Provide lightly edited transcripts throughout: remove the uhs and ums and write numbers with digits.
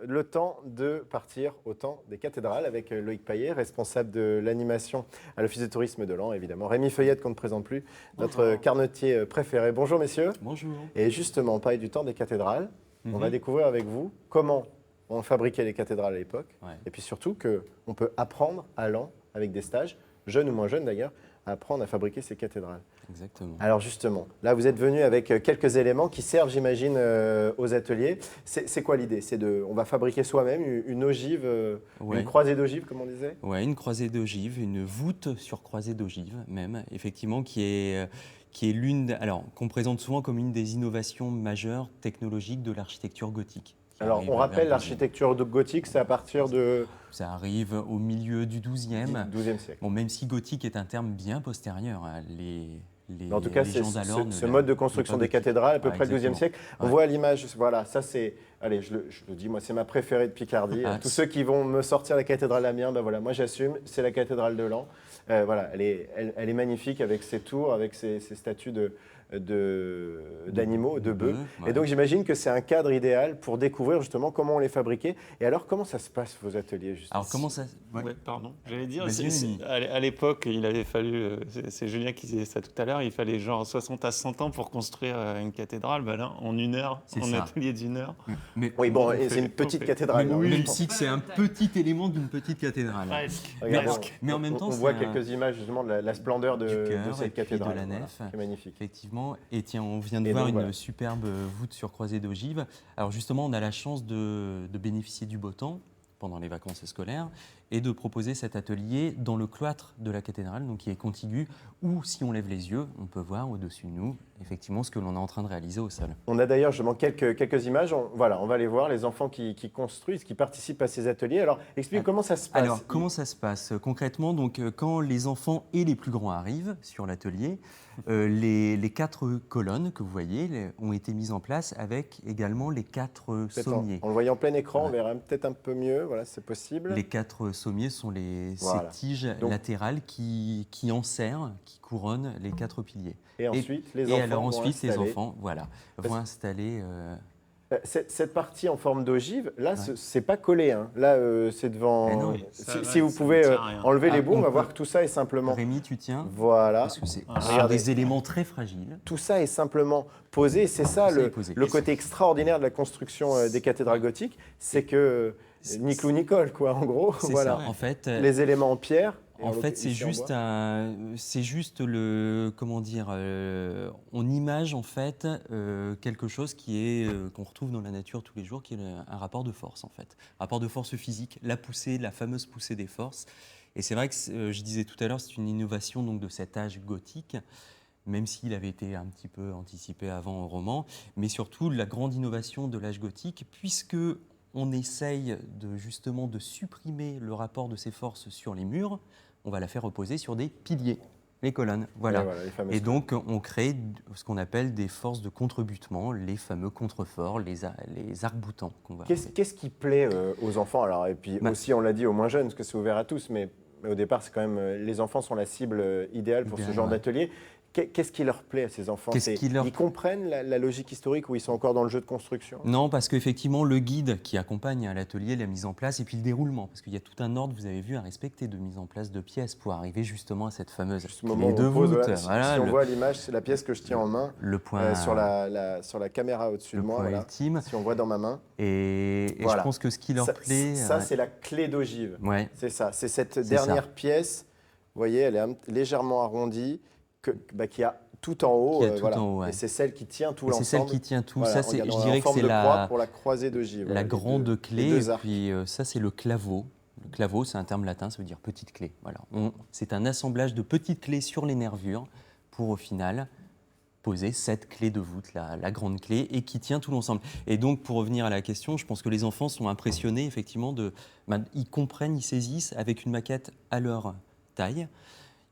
Le temps de partir au temps des cathédrales avec Loïc Paillet, responsable de l'animation à l'Office de tourisme de Lens, évidemment. Rémi Feuillette, qu'on ne présente plus, notre carnetier préféré. Bonjour messieurs. Bonjour. Et justement, on parlait du temps des cathédrales. On va Mhm. découvrir avec vous comment on fabriquait les cathédrales à l'époque. Ouais. Et puis surtout qu'on peut apprendre à Lens, avec des stages, jeunes ou moins jeunes d'ailleurs, à apprendre à fabriquer ces cathédrales. Exactement. Alors justement, là vous êtes venu avec quelques éléments qui servent, j'imagine, aux ateliers. C'est quoi l'idée? On va fabriquer soi-même une ogive, Ouais. une croisée d'ogive, comme on disait? Ouais, une croisée d'ogive, une voûte sur croisée d'ogive même, effectivement, qui est alors qu'on présente souvent comme une des innovations majeures technologiques de l'architecture gothique. Qui Alors arrive on vers rappelle, le l'architecture gothique, c'est à partir du Ça arrive au milieu du XIIe. XIIe siècle. Bon, même si gothique est un terme bien postérieur, hein, Mais en tout cas, les c'est gens d'alors ce mode de construction des cathédrales, à peu près le XIIe siècle. On Ouais. voit à l'image, voilà, ça c'est, allez, je le dis, moi c'est ma préférée de Picardie. Ah, Tous ceux qui vont me sortir la cathédrale d'Amiens, ben voilà, moi j'assume, c'est la cathédrale de Lens. Voilà, elle est magnifique avec ses tours, avec ses statues d'animaux, de bœufs. Ouais. Et donc j'imagine que c'est un cadre idéal pour découvrir justement comment on les fabriquait. Et alors, comment ça se passe vos ateliers justement? Alors comment ça... Ouais. Ouais, pardon. J'allais dire, Vas-y, Rémi. à l'époque, il avait fallu, c'est Julien qui disait ça tout à l'heure, il fallait genre 60 à 100 ans pour construire une cathédrale. Bah là, en une heure, C'est en ça. atelier d'une heure. Mais, Oui, bon, on et fait- c'est une petite on fait- cathédrale. mais hein, oui, je même pense. si c'est un petit élément d'une petite cathédrale. Presque. Regardez, Presque. Mais en même temps, on c'est voit un- quelques images justement de la splendeur du de chœur et cette puis de cathédrale. la voilà, nef. qui est magnifique. Effectivement. Et tiens, on vient de Et voir donc, une voilà. superbe voûte sur croisée d'ogive. Alors justement, on a la chance de bénéficier du beau temps pendant les vacances scolaires et de proposer cet atelier dans le cloître de la cathédrale, donc qui est contigu, où si on lève les yeux, on peut voir au-dessus de nous effectivement ce que l'on est en train de réaliser au sol. On a d'ailleurs justement quelques images. Voilà, on va les voir, les enfants qui construisent, qui participent à ces ateliers. Alors, explique comment ça se passe. Alors, comment ça se passe concrètement? Donc, quand les enfants et les plus grands arrivent sur l'atelier, les 4 colonnes que vous voyez ont été mises en place avec également les 4 Peut-être sommiers. on le voyait en plein écran, on Ouais. verra peut-être un peu mieux. Voilà, c'est possible. Les 4 sommiers sont Voilà. ces tiges Donc- latérales qui enserrent, qui couronnent les 4 piliers. Et ensuite, les Et enfants alors vont ensuite, les installer. enfants, voilà, vont installer. Cette partie en forme d'ogive, là, Ouais. c'est pas collé. Hein. Là, c'est devant. Eh non. Ça, Si ouais, vous ça pouvez ne tient à rien. enlever les Ah, bouts, on on va peut- voir que tout ça est simplement. Rémi, tu tiens? Voilà. Parce que c'est Ah, ce sont regardez. des éléments très fragiles. Tout ça est simplement posé. Et c'est ça Tout ça est le posé. côté extraordinaire de la construction des cathédrales gothiques, c'est que ni clou ni colle, quoi, en gros. C'est Voilà. ça. En fait, Les éléments en pierre. et En fait, ici en bois. c'est juste le, comment dire, on image en fait quelque chose qui est qu'on retrouve dans la nature tous les jours, qui est un rapport de force en fait, rapport de force physique, la poussée, la fameuse poussée des forces. Et c'est vrai que je disais tout à l'heure, c'est une innovation donc de cet âge gothique, même s'il avait été un petit peu anticipé avant au roman, mais surtout la grande innovation de l'âge gothique, puisque on essaye justement de supprimer le rapport de ces forces sur les murs, on va la faire reposer sur des piliers, les colonnes. Voilà. Et voilà, les fameuses Et donc, on crée ce qu'on appelle des forces de contrebutement, les fameux contreforts, les arcs-boutants qu'on va appeler. Qu'est-ce qui plaît aux enfants? Alors, et puis Bah- aussi, on l'a dit aux moins jeunes, parce que c'est ouvert à tous, mais au départ, c'est quand même les enfants sont la cible idéale pour ce Idéal, genre ouais. d'atelier. Qu'est-ce qui leur plaît à ces enfants? Qu'est-ce qui leur- Ils comprennent la logique historique ou ils sont encore dans le jeu de construction? Non, parce qu'effectivement, le guide qui accompagne à l'atelier, la mise en place, et puis le déroulement, parce qu'il y a tout un ordre, vous avez vu, à respecter de mise en place de pièces pour arriver justement à cette fameuse Ce moment clé où de on pose, voûte. voilà, Voilà, si on le, voit l'image, c'est la pièce que je tiens en main le point, sur la caméra au-dessus de le moi. point Voilà. ultime. Si on voit dans ma main. Et Voilà. je pense que ce qui leur Ça, plaît... ça, c'est la clé d'ogive. ouais. C'est ça. C'est cette C'est dernière pièce. Vous voyez, elle est légèrement arrondie, qui a tout en haut. Qui a tout voilà. en haut, ouais. Et c'est celle qui tient tout Et c'est l'ensemble. celle qui tient tout. Voilà, Ça, c'est, regardez, je on est dirais en que forme c'est de croix la, pour la croisée d'ogive. Voilà, la les grande deux- clé. les deux Et arcs. puis ça, c'est le claveau. Le claveau, c'est un terme latin, ça veut dire petite clé. Voilà. C'est un assemblage de petites clés sur les nervures pour, au final, poser cette clé de voûte, la grande clé, et qui tient tout l'ensemble. Et donc, pour revenir à la question, je pense que les enfants sont impressionnés, effectivement, ils comprennent, ils saisissent avec une maquette à leur taille.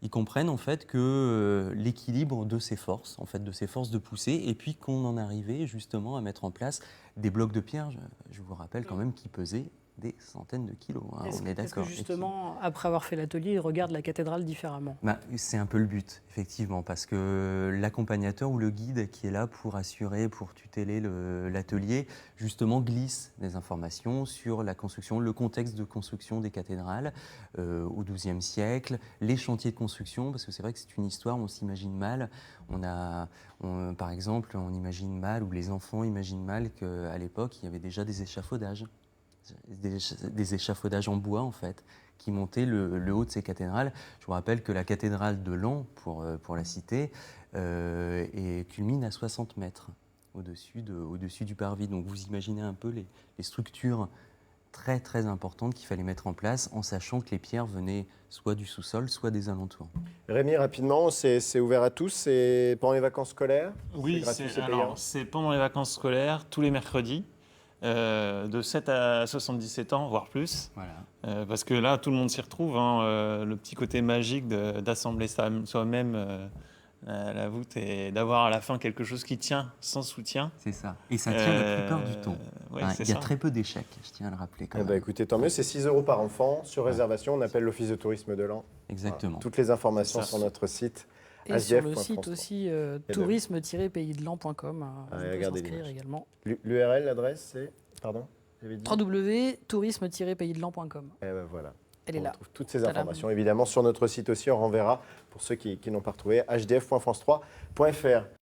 Ils comprennent en fait que l'équilibre de ces forces, de ces forces de poussée, et puis qu'on en arrivait justement à mettre en place des blocs de pierre, je vous rappelle quand même, qui pesaient des centaines de kilos, hein, Est-ce on est que d'accord. justement, après avoir fait l'atelier, ils regardent la cathédrale différemment? C'est un peu le but, effectivement, parce que l'accompagnateur ou le guide qui est là pour assurer, pour tuteler l'atelier, justement glisse des informations sur la construction, le contexte de construction des cathédrales au XIIe siècle, les chantiers de construction, parce que c'est vrai que c'est une histoire, on s'imagine mal. Par exemple, on imagine mal, ou les enfants imaginent mal qu'à l'époque, il y avait déjà des échafaudages. Des échafaudages en bois, en fait, qui montaient le haut de ces cathédrales. Je vous rappelle que la cathédrale de Laon, pour la citer, culmine à 60 mètres au-dessus du parvis. Donc vous imaginez un peu les structures très très importantes qu'il fallait mettre en place, en sachant que les pierres venaient soit du sous-sol, soit des alentours. Rémi, rapidement, c'est ouvert à tous, c'est pendant les vacances scolaires? Oui, gratuit, c'est payant? c'est pendant les vacances scolaires, tous les mercredis. De 7 à 77 ans, voire plus. Voilà. Parce que là, tout le monde s'y retrouve. Le petit côté magique d'assembler soi-même la voûte et d'avoir à la fin quelque chose qui tient sans soutien. C'est ça. Et ça tient la plupart du temps. Ouais, Il y a très peu d'échecs, je tiens à le rappeler quand même. Écoutez, tant mieux, c'est 6 € par enfant, sur réservation, on appelle l'Office de tourisme de Laon. Exactement. Voilà. Toutes les informations C'est ça. sur notre site. Et sur le sdf.france3. site aussi, tourisme-paysdelan.com. On peut regardez s'inscrire l'image. également. L'URL, l'adresse, c'est... Pardon, j'avais dit www.tourisme-paysdelan.com. Eh ben voilà. Elle est On là. retrouve toutes ces Tadam. informations, évidemment, sur notre site aussi. On renverra, pour ceux qui n'ont pas retrouvé, hdf.france3.fr.